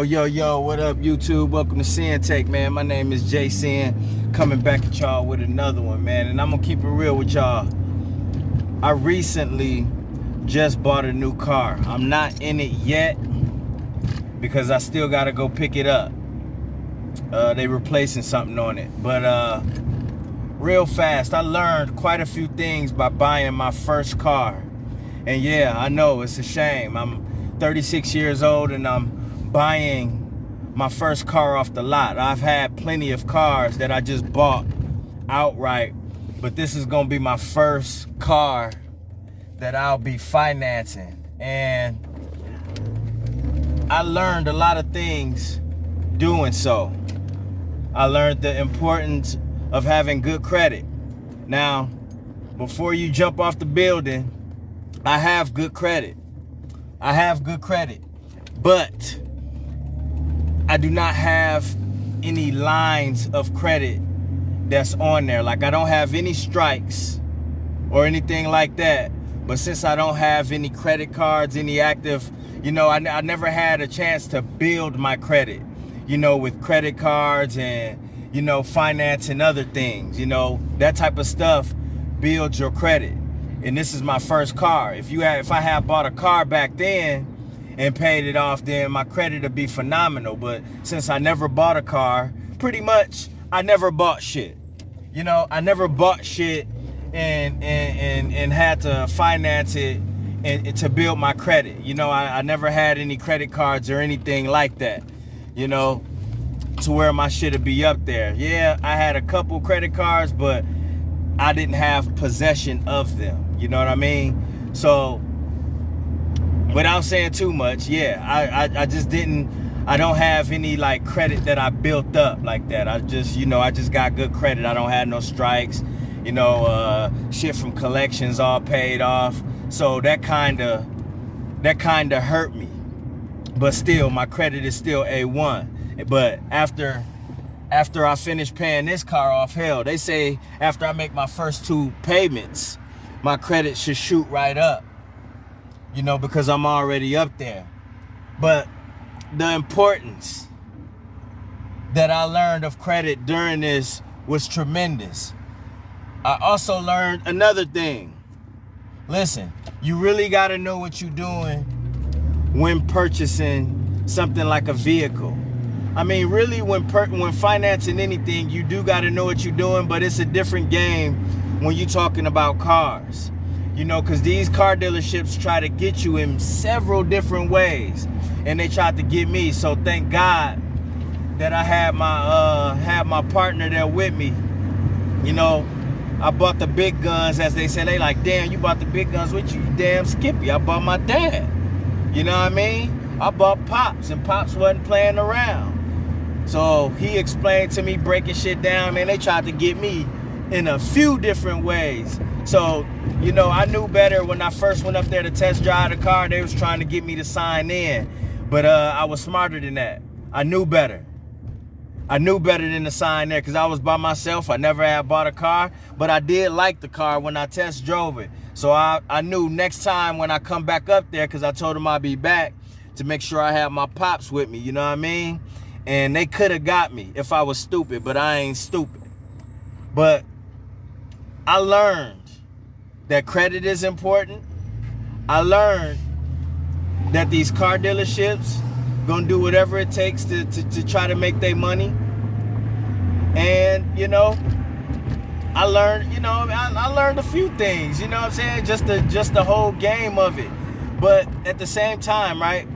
Yo, what up, YouTube? Welcome to Sinn-Take, man. My name is Sin, coming back at y'all with another one, man. And I'm gonna keep it real with y'all. I recently just bought a new car. I'm not in it yet because I still gotta go pick it up. They replacing something on it. But real fast, I learned quite a few things by buying my first car. And yeah, I know it's a shame. I'm 36 years old and I'm buying my first car off the lot. I've had plenty of cars that I just bought outright, but this is gonna be my first car that I'll be financing. And I learned a lot of things doing so. I learned the importance of having good credit. Now, before you jump off the building, I have good credit. But I do not have any lines of credit that's on there. Like, I don't have any strikes or anything like that. But since I don't have any credit cards, any active, I never had a chance to build my credit, with credit cards and, financing other things, that type of stuff builds your credit. And this is my first car. If I had bought a car back then and paid it off, then my credit would be phenomenal. But since I never bought a car, pretty much I never bought shit. I never bought shit and had to finance it and to build my credit. I never had any credit cards or anything like that, to where my shit would be up there. Yeah, I had a couple credit cards, but I didn't have possession of them. You know what I mean? So, without saying too much, yeah, I just I don't have any like credit that I built up like that. I just got good credit. I don't have no strikes, shit from collections all paid off. So that kind of hurt me. But still, my credit is still A1. But after I finish paying this car off, hell, they say after I make my first 2 payments, my credit should shoot right up, because I'm already up there. But the importance that I learned of credit during this was tremendous. I also learned another thing. Listen, you really got to know what you're doing when purchasing something like a vehicle. I mean, really, when financing anything, you do got to know what you're doing, but it's a different game when you're talking about cars. Because these car dealerships try to get you in several different ways, and they tried to get me. So thank God that I had my partner there with me. I bought the big guns, as they say. They like, damn, you bought the big guns with you damn skippy. I bought my dad. You know what I mean? I bought Pops, and Pops wasn't playing around. So he explained to me, breaking shit down, man. They tried to get me in a few different ways. So, I knew better when I first went up there to test drive the car. They was trying to get me to sign in. But I was smarter than that. I knew better. I knew better than to sign there because I was by myself. I never had bought a car, but I did like the car when I test drove it. So I knew next time when I come back up there, because I told them I'd be back, to make sure I had my Pops with me, you know what I mean? And they could have got me if I was stupid, but I ain't stupid. But I learned that credit is important. I learned that these car dealerships gonna do whatever it takes to try to make their money. And I learned, I learned a few things, you know what I'm saying? Just the whole game of it. But at the same time, right,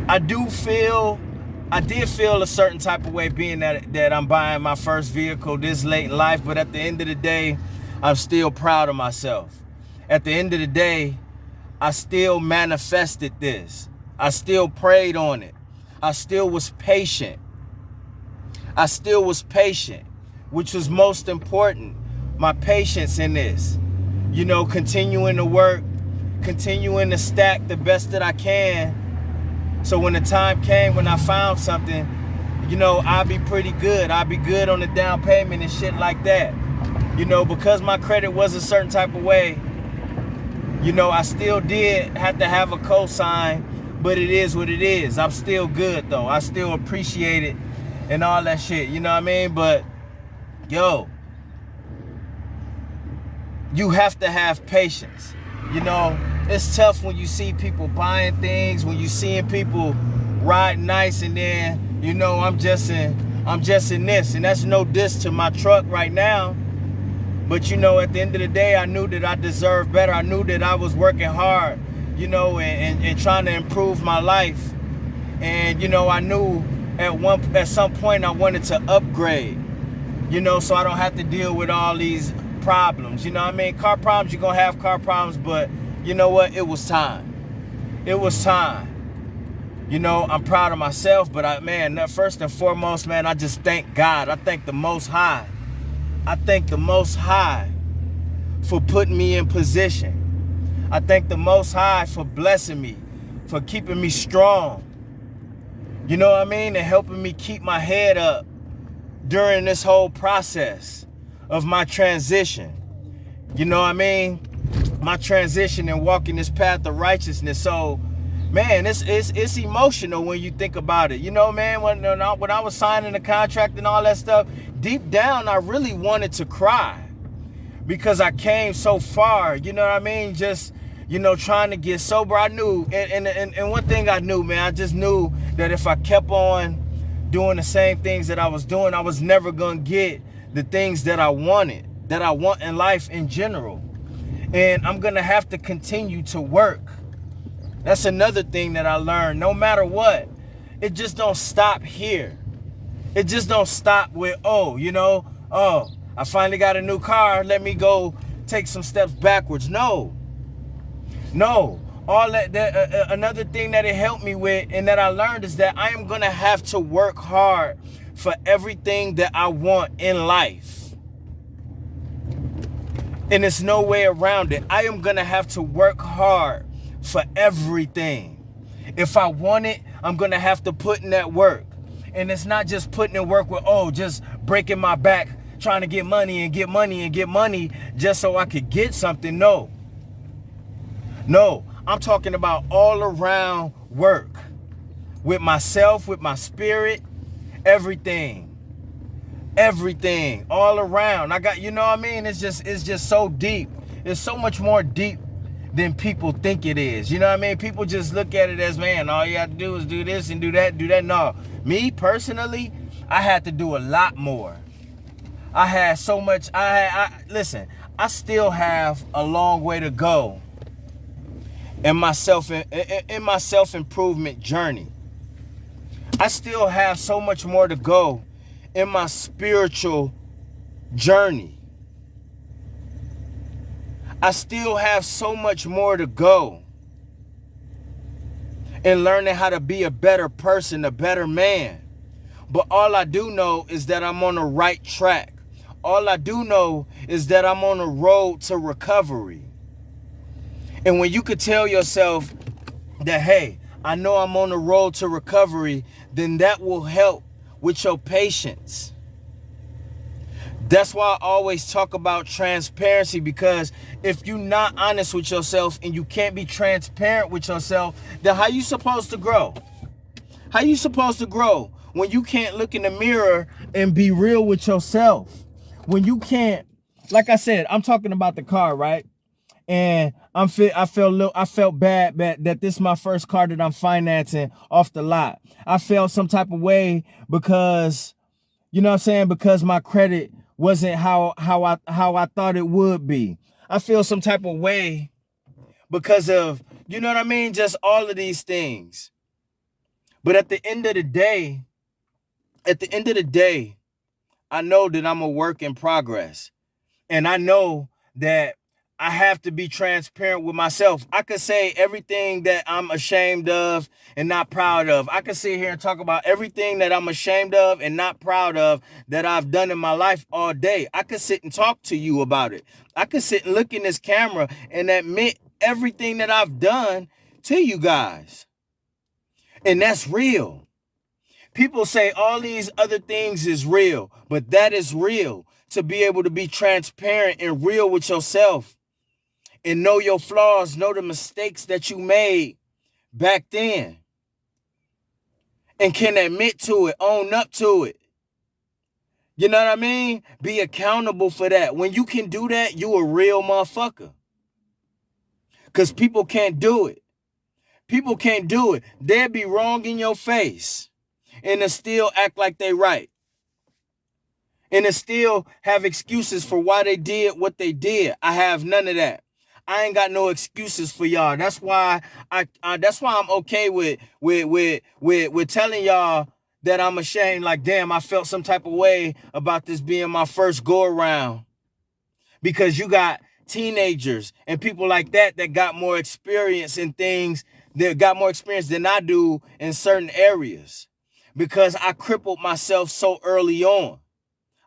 I did feel a certain type of way being that I'm buying my first vehicle this late in life. But at the end of the day, I'm still proud of myself. At the end of the day, I still manifested this. I still prayed on it. I still was patient. Which was most important. My patience in this. Continuing to work, continuing to stack the best that I can. So when the time came, when I found something, I'll be pretty good. I'll be good on the down payment and shit like that. Because my credit was a certain type of way, I still did have to have a cosign but it is what it is. I'm still good though. I still appreciate it and all that shit. You know what I mean? But yo, you have to have patience. You know, it's tough when you see people buying things, when you seeing people ride nice, and then, you know, I'm just in this. And that's no diss to my truck right now. But, you know, at the end of the day, I knew that I deserved better. I knew that I was working hard, you know, and trying to improve my life. And, you know, I knew at some point I wanted to upgrade, you know, so I don't have to deal with all these problems. You know what I mean? Car problems, you're going to have car problems, but you know what? It was time. It was time. You know, I'm proud of myself, but man, first and foremost, man, I just thank God. I thank the Most High. I thank the Most High for putting me in position. I thank the Most High for blessing me, for keeping me strong. You know what I mean? And helping me keep my head up during this whole process of my transition. You know what I mean? My transition and walking this path of righteousness. So, man, it's emotional when you think about it. You know, man, when I was signing the contract and all that stuff, deep down, I really wanted to cry because I came so far. You know what I mean? Just, you know, trying to get sober. I knew, and one thing I knew, man, I just knew that if I kept on doing the same things that I was doing, I was never going to get the things that I wanted, that I want in life in general. And I'm going to have to continue to work. That's another thing that I learned. No matter what, it just don't stop here. It just don't stop with, oh, you know, oh, I finally got a new car. Let me go take some steps backwards. No. All that another thing that it helped me with and that I learned is that I am going to have to work hard for everything that I want in life. And there's no way around it. I am going to have to work hard for everything. If I want it, I'm going to have to put in that work. And it's not just putting in work with, oh, just breaking my back, trying to get money and get money and get money just so I could get something. No, I'm talking about all around work with myself, with my spirit, everything all around. I got, you know what I mean? It's just so deep. It's so much more deep than people think it is. You know what I mean? People just look at it as, man, all you have to do is do this and do that, do that. No, me personally, I had to do a lot more. I had so much. Listen, I still have a long way to go in my self-improvement journey. I still have so much more to go in my spiritual journey. I still have so much more to go in learning how to be a better person, a better man. But all I do know is that I'm on the right track. All I do know is that I'm on the road to recovery. And when you could tell yourself that, hey, I know I'm on the road to recovery, then that will help with your patience. That's why I always talk about transparency, because if you're not honest with yourself and you can't be transparent with yourself, then how you supposed to grow? How you supposed to grow when you can't look in the mirror and be real with yourself? When you can't, like I said, I'm talking about the car, right? And I felt bad that this is my first car that I'm financing off the lot. I felt some type of way because, you know what I'm saying, because my credit wasn't how I thought it would be. I feel some type of way because of, you know what I mean, just all of these things. But at the end of the day, I know that I'm a work in progress. And I know that I have to be transparent with myself. I could say everything that I'm ashamed of and not proud of. I could sit here and talk about everything that I'm ashamed of and not proud of that I've done in my life all day. I could sit and talk to you about it. I could sit and look in this camera and admit everything that I've done to you guys. And that's real. People say all these other things is real, but that is real. To be able to be transparent and real with yourself and know your flaws, know the mistakes that you made, back then and can admit to it, own up to it. You know what I mean? Be accountable for that. When you can do that, you a real motherfucker. Because people can't do it. People can't do it. They'll be wrong in your face and they'll still act like they right. And they'll still have excuses for why they did what they did. I have none of that. I ain't got no excuses for y'all. That's why that's why I'm okay with telling y'all that I'm ashamed. Like, damn, I felt some type of way about this being my first go around. Because you got teenagers and people like that got more experience in things, that got more experience than I do in certain areas. Because I crippled myself so early on.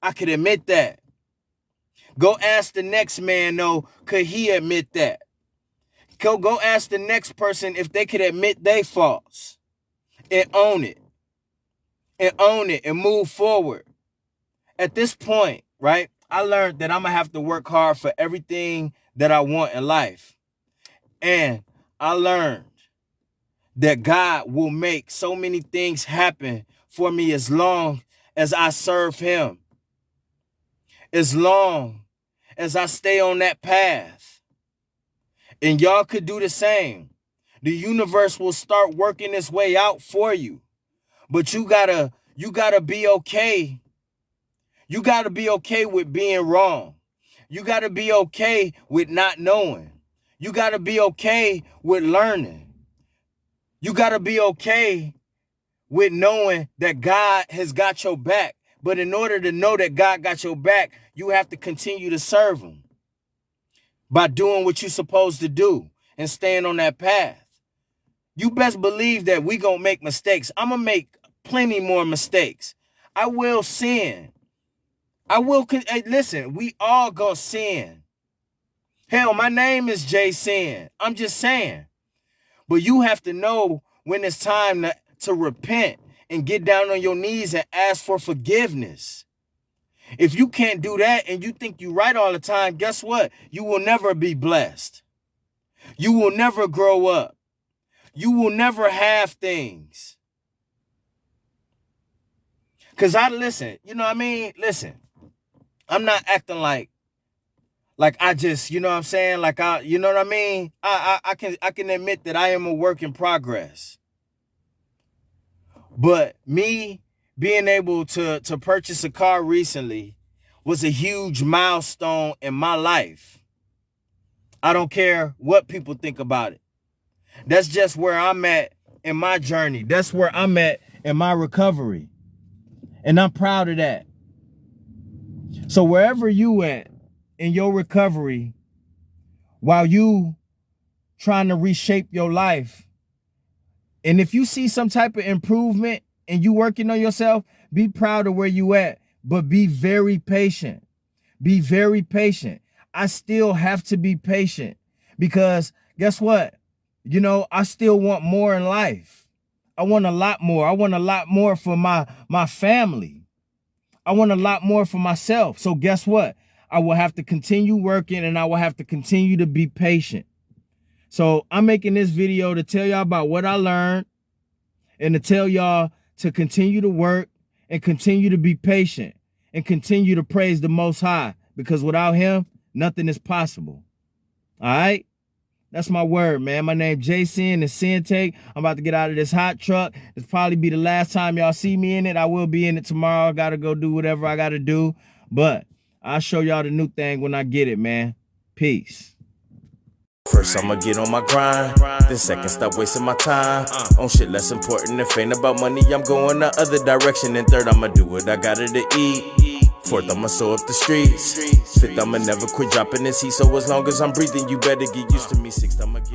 I could admit that. Go ask the next man, though, could he admit that? Go ask the next person if they could admit their faults and own it. And own it and move forward. At this point, right, I learned that I'm going to have to work hard for everything that I want in life. And I learned that God will make so many things happen for me as long as I serve him. As long as I stay on that path. And y'all could do the same. The universe will start working its way out for you. But you gotta be okay. You gotta be okay with being wrong. You gotta be okay with not knowing. You gotta be okay with learning. You gotta be okay with knowing that God has got your back. But in order to know that God got your back, you have to continue to serve him by doing what you're supposed to do and staying on that path. You best believe that we gonna make mistakes. I'm gonna make plenty more mistakes. I will sin. Hey, listen, we all gonna sin. Hell, my name is Jay Sin. I'm just saying. But you have to know when it's time to repent and get down on your knees and ask for forgiveness. If you can't do that and you think you're right all the time, guess what? You will never be blessed. You will never grow up. You will never have things. Because listen, you know what I mean? Listen, I'm not acting like I just, you know what I'm saying? You know what I mean? I can admit that I am a work in progress. But me being able to purchase a car recently was a huge milestone in my life. I don't care what people think about it. That's just where I'm at in my journey. That's where I'm at in my recovery. And I'm proud of that. So wherever you at in your recovery, while you trying to reshape your life, and if you see some type of improvement and you working on yourself, be proud of where you at, but be very patient. Be very patient. I still have to be patient because guess what? You know, I still want more in life. I want a lot more. I want a lot more for my family. I want a lot more for myself. So guess what? I will have to continue working and I will have to continue to be patient. So I'm making this video to tell y'all about what I learned and to tell y'all to continue to work and continue to be patient and continue to praise the Most High, because without him, nothing is possible. All right? That's my word, man. My name Jason and Sinn-Take. I'm about to get out of this hot truck. It's probably be the last time y'all see me in it. I will be in it tomorrow. I got to go do whatever I got to do. But I'll show y'all the new thing when I get it, man. Peace. First I'ma get on my grind, then second stop wasting my time on shit less important. If ain't about money, I'm going the other direction. And third, I'ma do what I gotta to eat. Fourth, I'ma sew up the streets. Fifth, I'ma never quit dropping this heat. So as long as I'm breathing, you better get used to me. Sixth, I'ma get